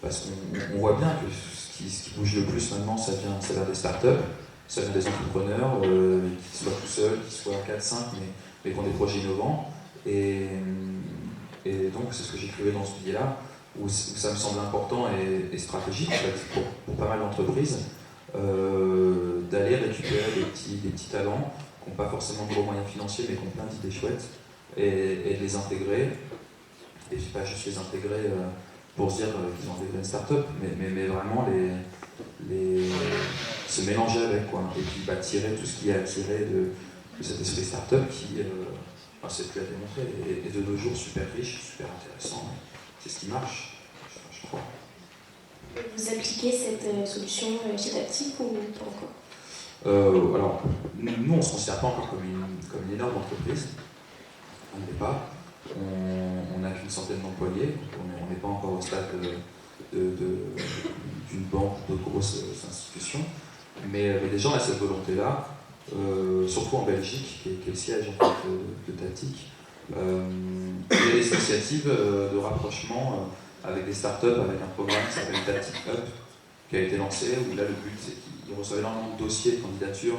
parce qu'on voit bien que ce qui bouge le plus maintenant, ça vient des startups, ça vient des entrepreneurs, qu'ils soient tout seuls, qu'ils soient 4-5, mais qui ont des projets innovants. Et donc c'est ce que j'écrivais dans ce billet-là, où ça me semble important et stratégique en fait, pour pas mal d'entreprises, d'aller récupérer des petits talents qui n'ont pas forcément de gros moyens financiers, mais qui ont plein d'idées chouettes, et de les intégrer. Et pas juste les intégrer pour se dire qu'ils ont intégré une start-up, mais vraiment se mélanger avec, quoi. Et puis tirer tout ce qui est attiré de cet esprit start-up qui, c'est plus à démontrer, et de nos jours super riche, super intéressant. C'est ce qui marche, je crois. Vous appliquez cette solution chez Taptic ou pas encore? Alors, nous, on ne se considère pas encore comme une énorme entreprise. On ne l'est pas. On n'a qu'une centaine d'employés. On n'est pas encore au stade d'une banque ou d'autres grosses institutions. Mais déjà, on a cette volonté-là, surtout en Belgique, qui est le siège en fait, de Taptic. Il y a des initiatives de rapprochement avec des startups, avec un programme qui s'appelle Taptic Up, qui a été lancé, où là le but c'est qu'ils reçoivent énormément de dossiers de candidatures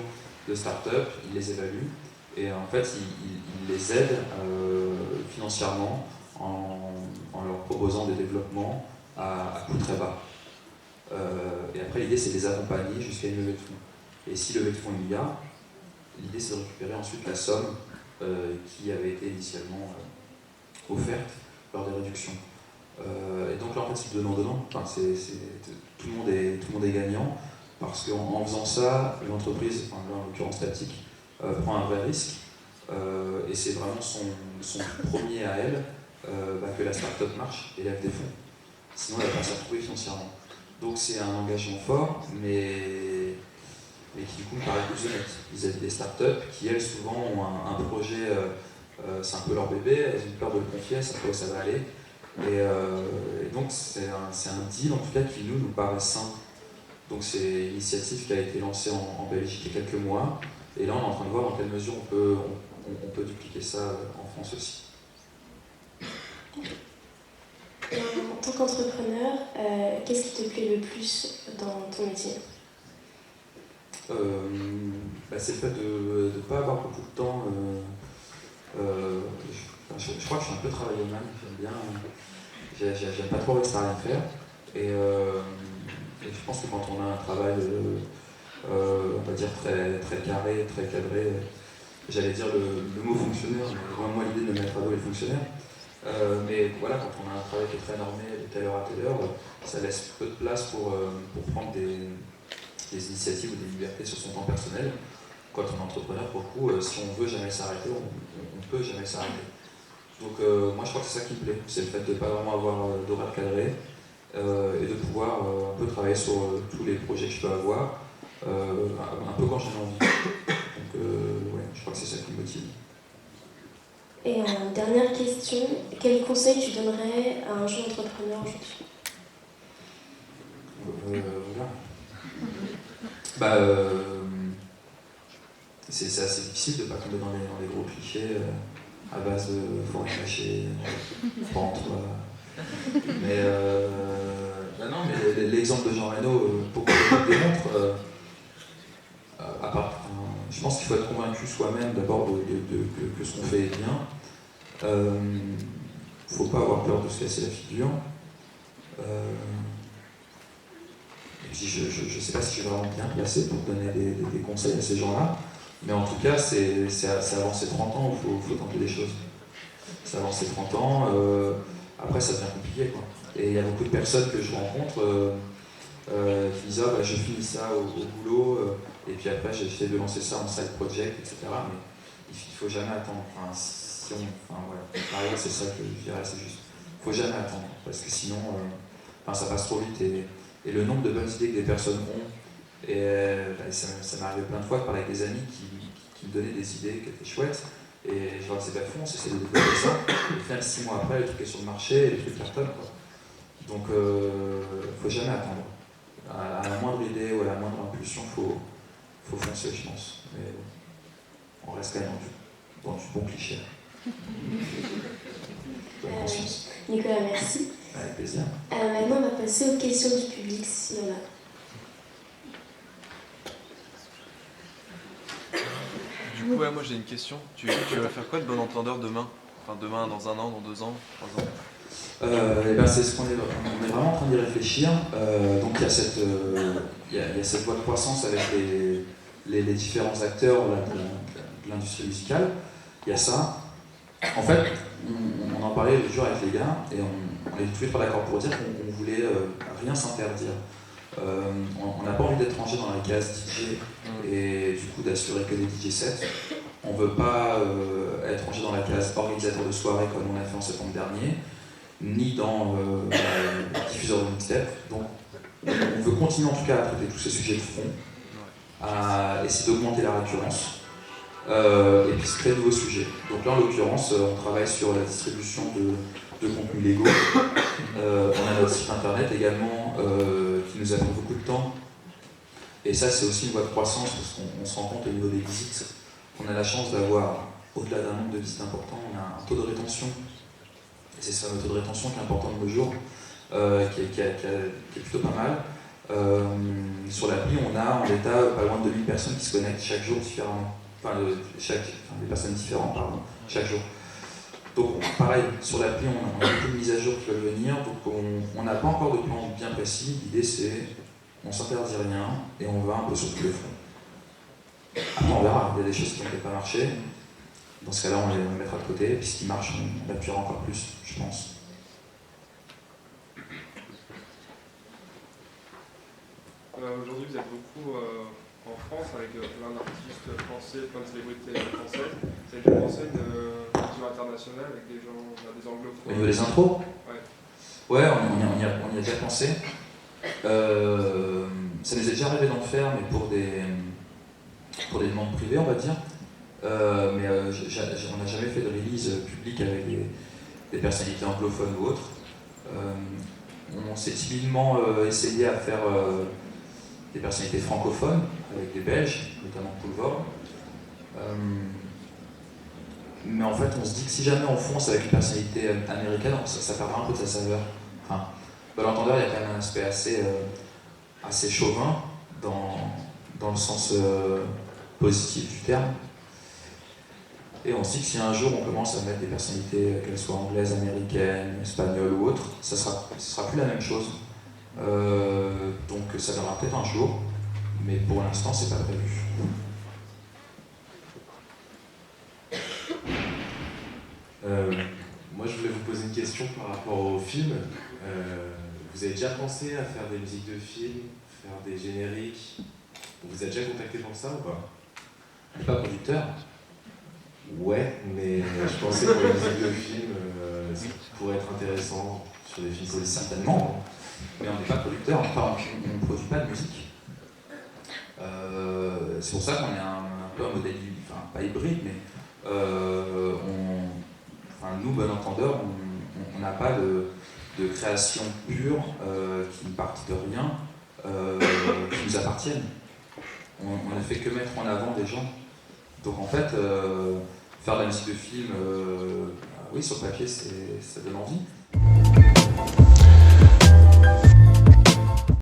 de startups, ils les évaluent, et en fait ils les aident financièrement en leur proposant des développements à coût très bas. Et après l'idée c'est de les accompagner jusqu'à une levée de fonds. Et si levée de fonds il y a, l'idée c'est de récupérer ensuite la somme qui avait été initialement offerte lors des réductions. Et donc là en fait c'est donnant-donnant, enfin, tout le monde est gagnant, parce qu'en faisant ça, l'entreprise, enfin, là en l'occurrence Taptic, prend un vrai risque, et c'est vraiment son premier à elle que la start-up marche et lève des fonds. Sinon elle va pas s'y retrouver financièrement. Donc c'est un engagement fort, mais qui du coup me paraît plus honnête vis-à-vis des startups qui elles souvent ont un projet, c'est un peu leur bébé, elles ont peur de le confier, elles savent pas où ça va aller. Et donc c'est un deal en tout cas qui nous paraît sain. Donc c'est une initiative qui a été lancée en Belgique il y a quelques mois, et là on est en train de voir dans quelle mesure on peut dupliquer ça en France aussi. Et en tant qu'entrepreneur, qu'est-ce qui te plaît le plus dans ton métier? C'est le fait de ne pas avoir beaucoup de temps. Je crois que je suis un peu travaillomane, j'aime pas trop rester à rien faire. Et je pense que quand on a un travail, on va dire très carré, très cadré, j'allais dire le mot fonctionnaire, mais vraiment l'idée de me mettre à dos les fonctionnaires. Mais voilà, quand on a un travail qui est très normé de telle heure à telle heure, ça laisse peu de place pour prendre des initiatives ou des libertés sur son temps personnel. Quand on est entrepreneur, pour le coup, si on veut jamais s'arrêter, on peut jamais s'arrêter. Donc moi je crois que c'est ça qui me plaît, c'est le fait de ne pas vraiment avoir d'horaire cadré, et de pouvoir un peu travailler sur tous les projets que je peux avoir, un peu quand j'en ai envie. Donc ouais, je crois que c'est ça qui me motive. Et dernière question, quel conseil tu donnerais à un jeune entrepreneur aujourd'hui? C'est assez difficile de ne pas tomber dans les gros clichés à base de forêt cachée, ventre. Mais l'exemple de Jean Reno, beaucoup le démontre. Je pense qu'il faut être convaincu soi-même d'abord que ce qu'on fait est bien. Il ne faut pas avoir peur de se casser la figure. Et puis je ne sais pas si je suis vraiment bien placé pour donner des conseils à ces gens-là, mais en tout cas, c'est avant ses 30 ans où il faut tenter des choses. C'est avant ses 30 ans, après ça devient compliqué, quoi. Et il y a beaucoup de personnes que je rencontre qui disent je finis ça au boulot, et puis après j'essaie de lancer ça en side project, etc. Mais il ne faut jamais attendre. Par exemple, c'est ça que je dirais, c'est juste. Il ne faut jamais attendre, parce que sinon ça passe trop vite. Et le nombre de bonnes idées que des personnes ont, ça m'est arrivé plein de fois de parler avec des amis qui me donnaient des idées qui étaient chouettes, et je leur disais fonce, essaie de développer ça, et au final 6 mois après, le truc est sur le marché, et les trucs cartonnent, quoi. Donc il ne faut jamais attendre. À la moindre idée ou à la moindre impulsion, il faut foncer, je pense. Mais on reste quand même dans du bon cliché. Nicolas, merci. Avec plaisir. Maintenant, on va passer aux questions du public, s'il y en a. Du coup, moi j'ai une question. Tu vas faire quoi de Bon Entendeur demain? Enfin, demain, dans 1 an, dans 2 ans, 3 ans? C'est ce qu'on est vraiment en train d'y réfléchir. Donc il y a cette voie de croissance avec les différents acteurs là, de l'industrie musicale. Il y a ça. En fait, on en parlait l'autre jour avec les gars, et on est tous les trois d'accord pour dire qu'on voulait rien s'interdire. On n'a pas envie d'être rangé dans la case DJ et du coup d'assurer que des DJ sets. On ne veut pas être rangé dans la case organisateur de soirée comme on a fait en septembre dernier, ni dans diffuseur de mixtape. Donc on veut continuer en tout cas à traiter tous ces sujets de fond, à essayer d'augmenter la récurrence et puis se créer de nouveaux sujets. Donc là en l'occurrence on travaille sur la distribution de contenus légaux. On a notre site internet également qui nous a pris beaucoup de temps. Et ça c'est aussi une voie de croissance parce qu'on se rend compte au niveau des visites. On a la chance d'avoir, au-delà d'un nombre de visites important, on a un taux de rétention. Et c'est ça, le taux de rétention qui est important de nos jours, qui est plutôt pas mal. Sur l'appli, on a en l'état pas loin de 2000 personnes qui se connectent chaque jour différemment. Des personnes différentes, pardon, chaque jour. Donc pareil, sur l'appli, on a beaucoup de mises à jour qui veulent venir, donc on n'a pas encore de plan bien précis. L'idée c'est, on s'interdit rien et on va un peu sur tous les fronts. Après on verra, il y a des choses qui n'ont peut-être pas marché. Dans ce cas-là, on les mettra de côté, et puis ce qui marche, on l'appuiera encore plus, je pense. Aujourd'hui, vous êtes beaucoup en France avec plein d'artistes français, plein de célébrités françaises. Vous avez déjà pensé de culture internationale avec des gens, des anglophones? Au niveau des intros? Ouais. Ouais, on y a déjà pensé. Ça nous est déjà arrivé d'en faire, mais pour des demandes privées, on va dire. Mais on n'a jamais fait de release publique avec des personnalités anglophones ou autres. On s'est timidement essayé à faire des personnalités francophones avec des Belges, notamment Poulvord. Mais en fait, on se dit que si jamais on fonce avec une personnalité américaine, ça perdra un peu de sa saveur. Enfin, Bon Entendeur, il y a quand même un aspect assez chauvin dans le sens positif du terme. Et on se dit que si un jour on commence à mettre des personnalités, qu'elles soient anglaises, américaines, espagnoles ou autres, ce sera plus la même chose. Donc ça viendra peut-être un jour, mais pour l'instant c'est pas prévu. Moi je voulais vous poser une question par rapport au film. Vous avez déjà pensé à faire des musiques de film, faire des génériques? On vous a déjà contacté pour ça ou pas? Je suis pas producteur. Ouais, mais je pensais pour les musiques de film, ça pourrait être intéressant sur des films politiques. Certainement, mais on n'est pas producteur, on ne produit pas de musique. C'est pour ça qu'on est un peu un modèle, enfin pas hybride, mais nous, Bon Entendeur, on n'a pas de création pure qui ne partit de rien, qui nous appartienne. On ne fait que mettre en avant des gens. Donc en fait, faire de la musique de film, oui, sur papier, ça donne envie.